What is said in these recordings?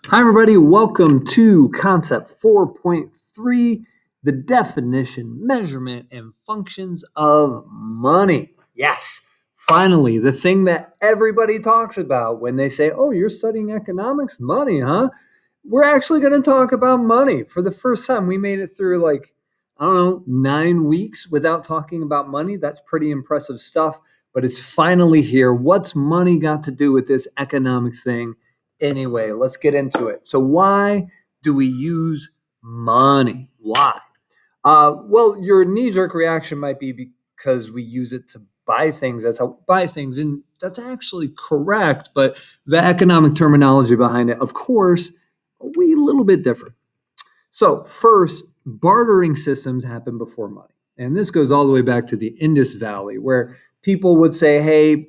Hi, everybody. Welcome to Concept 4.3, the definition, measurement, and functions of money. Yes, finally, the thing that everybody talks about when they say, oh, you're studying economics? Money, huh? We're actually going to talk about money. For the first time, we made it through I don't know, 9 weeks without talking about money. That's pretty impressive stuff, but it's finally here. What's money got to do with this economics thing? Anyway, let's get into it. So, why do we use money? Why? Well, your knee jerk reaction might be because we use it to buy things. That's how we buy things. And that's actually correct. But the economic terminology behind it, of course, we a little bit different. So, first, bartering systems happen before money. And this goes all the way back to the Indus Valley, where people would say, hey,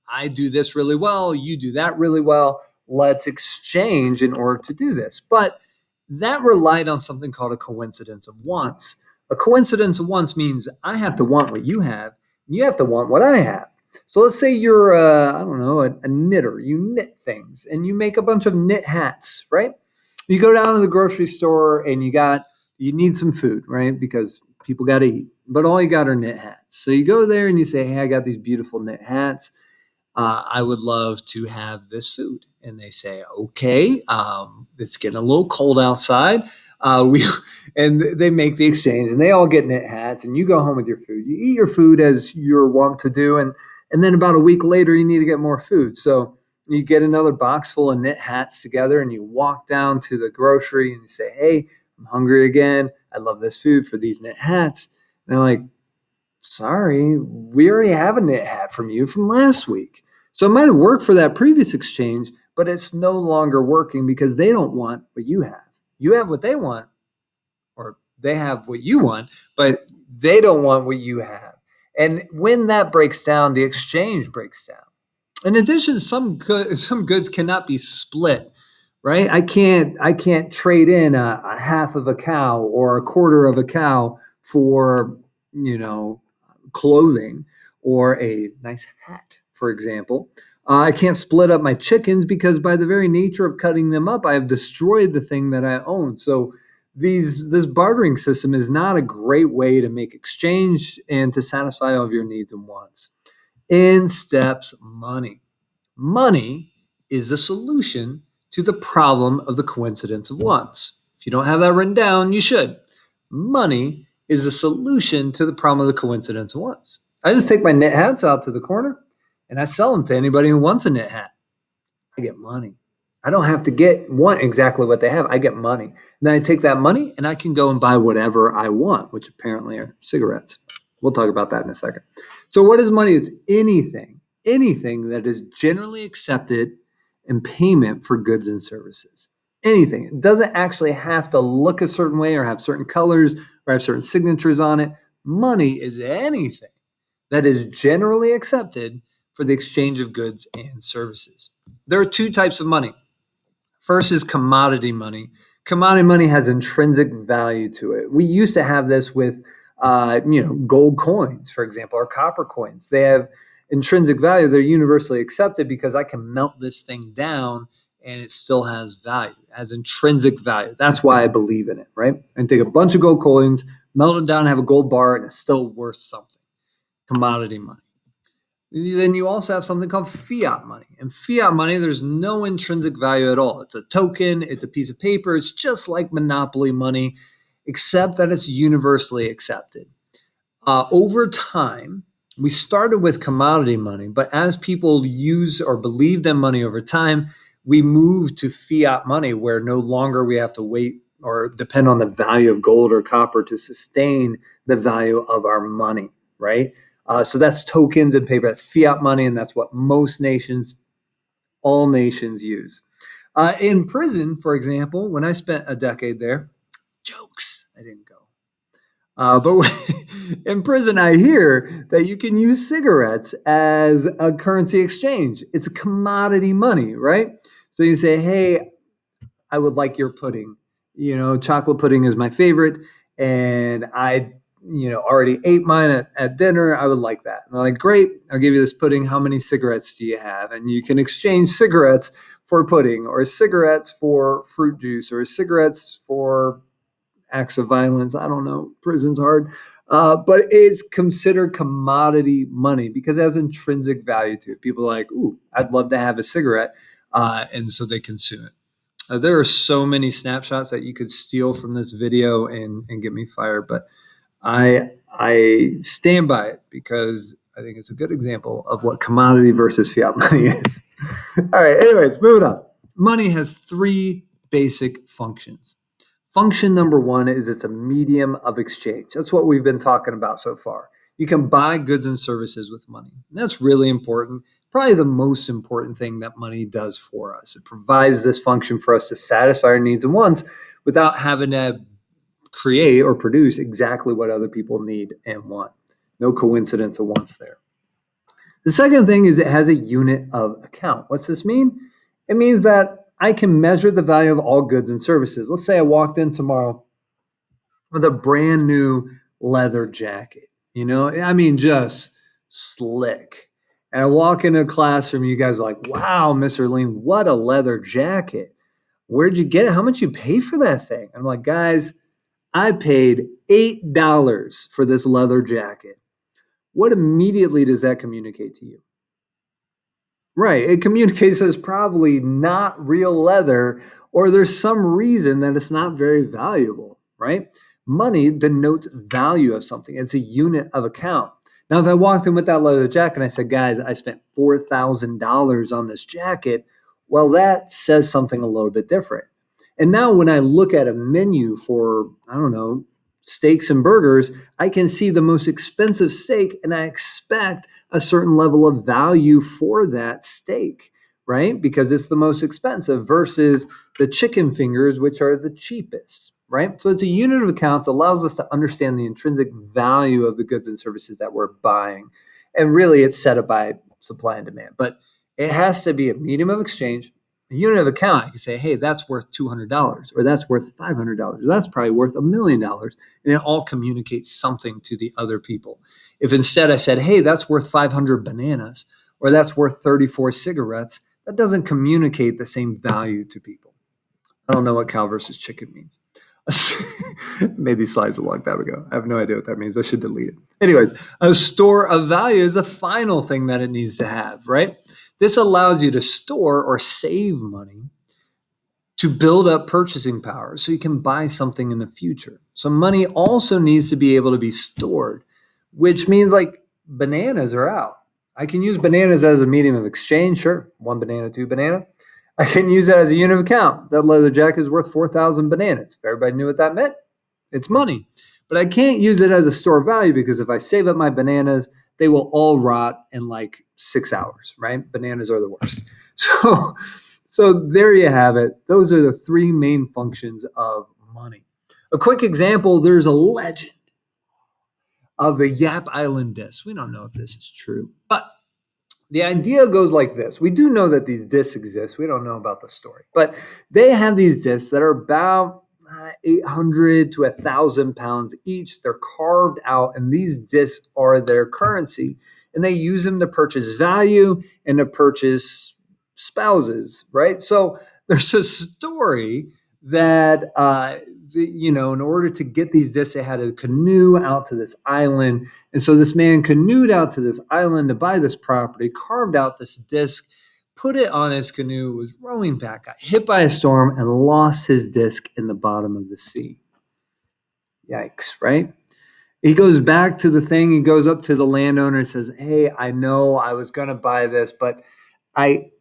I do this really well, you do that really well. Let's exchange in order to do this. But that relied on something called a coincidence of wants. A coincidence of wants means I have to want what you have, and you have to want what I have. So let's say you're, I don't know, a knitter. You knit things and you make a bunch of knit hats, right? You go down to the grocery store and you need some food, right? Because people got to eat, but all you got are knit hats. So you go there and you say, hey, I got these beautiful knit hats. I would love to have this food. And they say, okay, it's getting a little cold outside. We and they make the exchange, and they all get knit hats, and you go home with your food. You eat your food as you're wont to do, and then about a week later, you need to get more food. So you get another box full of knit hats together, and you walk down to the grocery, and you say, hey, I'm hungry again. I love this food for these knit hats. And they're like, sorry, we already have a knit hat from you from last week. So it might have worked for that previous exchange, but it's no longer working because they don't want what you have. You have what they want, or they have what you want, but they don't want what you have. And when that breaks down, the exchange breaks down. In addition, some goods cannot be split, right? I can't trade in a half of a cow or a quarter of a cow for you know clothing or a nice hat, for example. I can't split up my chickens because by the very nature of cutting them up, I have destroyed the thing that I own. So this bartering system is not a great way to make exchange and to satisfy all of your needs and wants. In steps money. Money is the solution to the problem of the coincidence of wants. If you don't have that written down, you should. Money is the solution to the problem of the coincidence of wants. I just take my knit hats out to the corner and I sell them to anybody who wants a knit hat. I get money. I don't have to want exactly what they have. I get money. And then I take that money and I can go and buy whatever I want, which apparently are cigarettes. We'll talk about that in a second. So, what is money? It's anything that is generally accepted in payment for goods and services. Anything. It doesn't actually have to look a certain way or have certain colors or have certain signatures on it. Money is anything that is generally accepted for the exchange of goods and services. There are two types of money. First is commodity money. Commodity money has intrinsic value to it. We used to have this with, gold coins, for example, or copper coins. They have intrinsic value. They're universally accepted because I can melt this thing down and it still has value, it has intrinsic value. That's why I believe in it, right? And take a bunch of gold coins, melt them down, have a gold bar, and it's still worth something. Commodity money. Then you also have something called fiat money. And fiat money, there's no intrinsic value at all. It's a token, it's a piece of paper, it's just like monopoly money, except that it's universally accepted. Over time, we started with commodity money, but as people use or believe in money over time, we moved to fiat money where no longer we have to wait or depend on the value of gold or copper to sustain the value of our money, right? So that's tokens and paper. That's fiat money, and that's what most nations, all nations use. In prison, for example, when I spent a decade there, jokes, I didn't go. But in prison, I hear that you can use cigarettes as a currency exchange. It's a commodity money, right? So you say, hey, I would like your pudding. Chocolate pudding is my favorite, and I, already ate mine at dinner. I would like that. And they're like, great, I'll give you this pudding. How many cigarettes do you have? And you can exchange cigarettes for pudding, or cigarettes for fruit juice, or cigarettes for acts of violence. I don't know. Prison's hard. But it's considered commodity money because it has intrinsic value to it. People are like, ooh, I'd love to have a cigarette. And so they consume it. There are so many snapshots that you could steal from this video and get me fired, but I stand by it because I think it's a good example of what commodity versus fiat money is. All right, anyways, moving on. Money has three basic functions. Function number one is it's a medium of exchange. That's what we've been talking about so far. You can buy goods and services with money. And that's really important. Probably the most important thing that money does for us. It provides this function for us to satisfy our needs and wants without having to create or produce exactly what other people need and want. No coincidence of wants there. The second thing is it has a unit of account. What's this mean? It means that I can measure the value of all goods and services. Let's say I walked in tomorrow with a brand new leather jacket. I mean, just slick. And I walk into a classroom, you guys are like, wow, Mr. Lean, what a leather jacket. Where'd you get it? How much you pay for that thing? I'm like, guys, I paid $8 for this leather jacket. What immediately does that communicate to you? Right. It communicates that it's probably not real leather, or there's some reason that it's not very valuable, right? Money denotes value of something. It's a unit of account. Now, if I walked in with that leather jacket and I said, guys, I spent $4,000 on this jacket, well, that says something a little bit different. And now when I look at a menu for, I don't know, steaks and burgers, I can see the most expensive steak and I expect a certain level of value for that steak, right? Because it's the most expensive versus the chicken fingers, which are the cheapest, right? So it's a unit of accounts, allows us to understand the intrinsic value of the goods and services that we're buying. And really, it's set up by supply and demand. But it has to be a medium of exchange, a unit of account. You can say, hey, that's worth $200, or that's worth $500, or that's probably worth $1 million. And it all communicates something to the other people. If instead I said, hey, that's worth 500 bananas, or that's worth 34 cigarettes, that doesn't communicate the same value to people. I don't know what cow versus chicken means. Made these slides a long time ago. I have no idea what that means. I should delete it. Anyways, a store of value is the final thing that it needs to have, right? This allows you to store or save money to build up purchasing power so you can buy something in the future. So money also needs to be able to be stored, which means like bananas are out. I can use bananas as a medium of exchange, sure. 1 banana, 2 banana. I can use it as a unit of account. That leather jacket is worth 4,000 bananas. If everybody knew what that meant, it's money. But I can't use it as a store of value because if I save up my bananas, they will all rot in like 6 hours, right? Bananas are the worst. So there you have it. Those are the three main functions of money. A quick example, there's a legend of the Yap Island disc. We don't know if this is true, but the idea goes like this. We do know that these discs exist. We don't know about the story, but they have these discs that are about 800 to 1,000 pounds each. They're carved out, and these discs are their currency, and they use them to purchase value and to purchase spouses, right? So there's a story that in order to get these discs, they had to canoe out to this island, and so this man canoed out to this island to buy this property, carved out this disc, put it on his canoe, was rowing back, got hit by a storm, and lost his disc in the bottom of the sea. Yikes, right? He goes back to the thing. He goes up to the landowner and says, hey, I know I was going to buy this, but I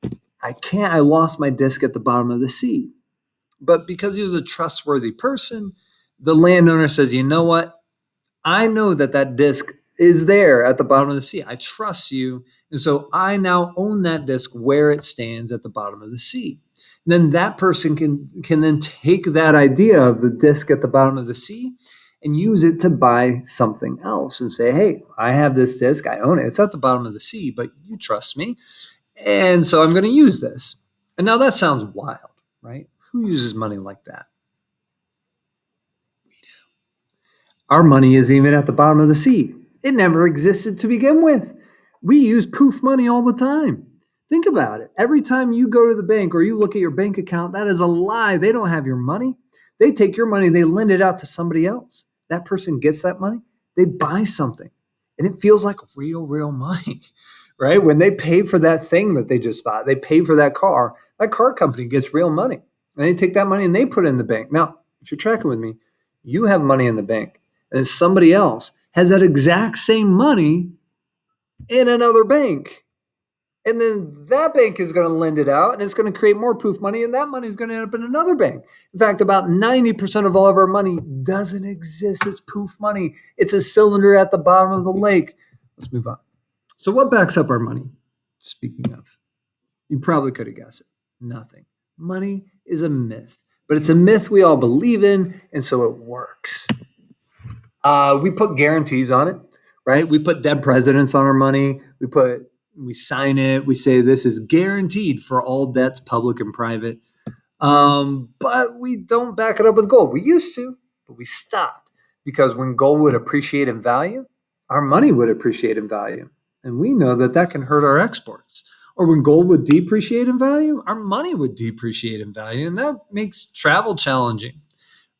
can't. I lost my disc at the bottom of the sea. But because he was a trustworthy person, the landowner says, you know what? I know that disc is there at the bottom of the sea. I trust you. And so I now own that disc where it stands at the bottom of the sea. And then that person can then take that idea of the disc at the bottom of the sea and use it to buy something else and say, hey, I have this disc. I own it. It's at the bottom of the sea, but you trust me. And so I'm going to use this. And now that sounds wild, right? Who uses money like that? Our money isn't even at the bottom of the sea. It never existed to begin with. We use poof money all the time. Think about it. Every time you go to the bank or you look at your bank account, that is a lie. They don't have your money. They take your money, they lend it out to somebody else. That person gets that money, they buy something, and it feels like real money, right? When they pay for that thing that they just bought, they pay for that car company gets real money. And they take that money and they put it in the bank. Now, if you're tracking with me, you have money in the bank, and somebody else has that exact same money in another bank. And then that bank is going to lend it out and it's going to create more poof money, and that money is going to end up in another bank. In fact, about 90% of all of our money doesn't exist. It's poof money. It's a cylinder at the bottom of the lake. Let's move on. So, what backs up our money? Speaking of, you probably could have guessed it. Nothing. Money is a myth, but it's a myth we all believe in, and so it works. We put guarantees on it, right? We put dead presidents on our money. We sign it. We say this is guaranteed for all debts, public and private. But we don't back it up with gold. We used to, but we stopped because when gold would appreciate in value, our money would appreciate in value, and we know that that can hurt our exports. Or when gold would depreciate in value, our money would depreciate in value, and that makes travel challenging,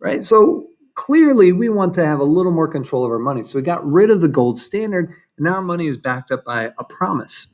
right? So clearly, we want to have a little more control of our money. So we got rid of the gold standard, and now our money is backed up by a promise.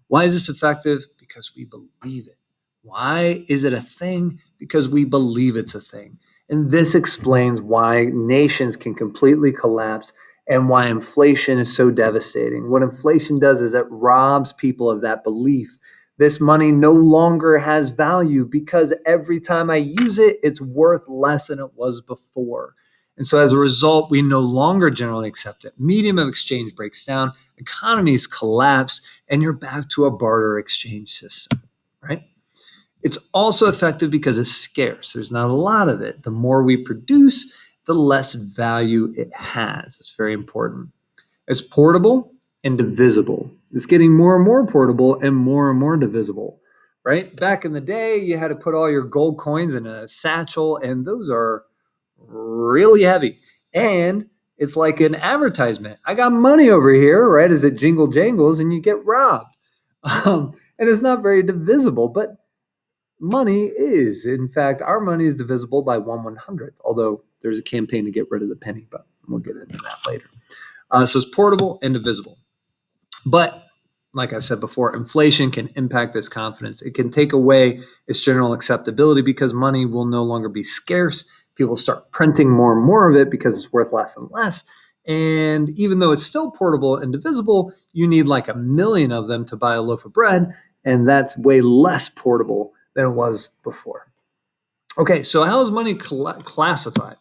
Why is this effective? Because we believe it. Why is it a thing? Because we believe it's a thing. And this explains why nations can completely collapse and why inflation is so devastating. What inflation does is it robs people of that belief. This money no longer has value because every time I use it, it's worth less than it was before. And so as a result, we no longer generally accept it. Medium of exchange breaks down, economies collapse, and you're back to a barter exchange system, right? It's also effective because it's scarce. There's not a lot of it. The more we produce, the less value it has. It's very important. It's portable and divisible. It's getting more and more portable and more divisible, right? Back in the day, you had to put all your gold coins in a satchel, and those are really heavy. And it's like an advertisement. I got money over here, right? As it jingle jangles, and you get robbed. And it's not very divisible, but money is. In fact, our money is divisible by 1/100th, although there's a campaign to get rid of the penny, but we'll get into that later. So it's portable and divisible. But like I said before, inflation can impact this confidence. It can take away its general acceptability because money will no longer be scarce. People start printing more and more of it because it's worth less and less. And even though it's still portable and divisible, you need like 1,000,000 of them to buy a loaf of bread. And that's way less portable than it was before. Okay, so how is money classified?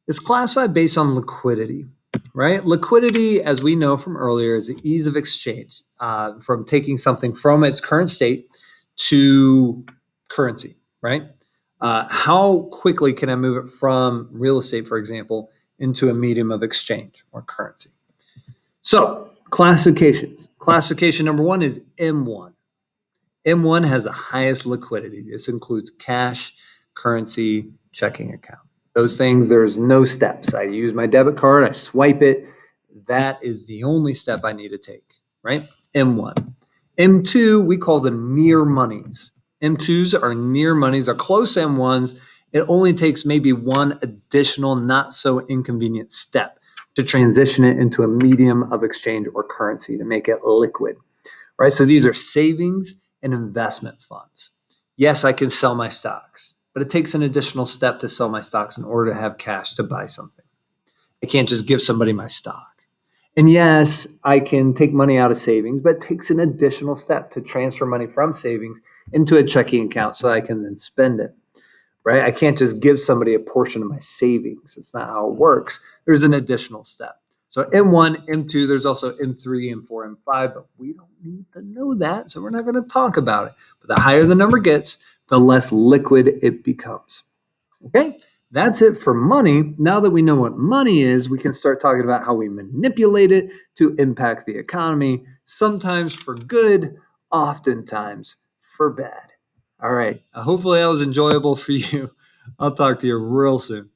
It's classified based on liquidity, right? Liquidity, as we know from earlier, is the ease of exchange from taking something from its current state to currency, right? How quickly can I move it from real estate, for example, into a medium of exchange or currency? So, classifications. Classification number one is M1. M1 has the highest liquidity. This includes cash, currency, checking account. Those things, there's no steps. I use my debit card, I swipe it. That is the only step I need to take, right? M1. M2, we call them near monies. M2s are near monies, are close M1s. It only takes maybe one additional, not so inconvenient step to transition it into a medium of exchange or currency to make it liquid, right? So these are savings and investment funds. Yes, I can sell my stocks, but it takes an additional step to sell my stocks in order to have cash to buy something. I can't just give somebody my stock. And yes, I can take money out of savings, but it takes an additional step to transfer money from savings into a checking account so I can then spend it, right? I can't just give somebody a portion of my savings. It's not how it works. There's an additional step. So M1, M2, there's also M3, M4, M5, but we don't need to know that, so we're not going to talk about it. But the higher the number gets, the less liquid it becomes. Okay, that's it for money. Now that we know what money is, we can start talking about how we manipulate it to impact the economy, sometimes for good, oftentimes for bad. All right, hopefully that was enjoyable for you. I'll talk to you real soon.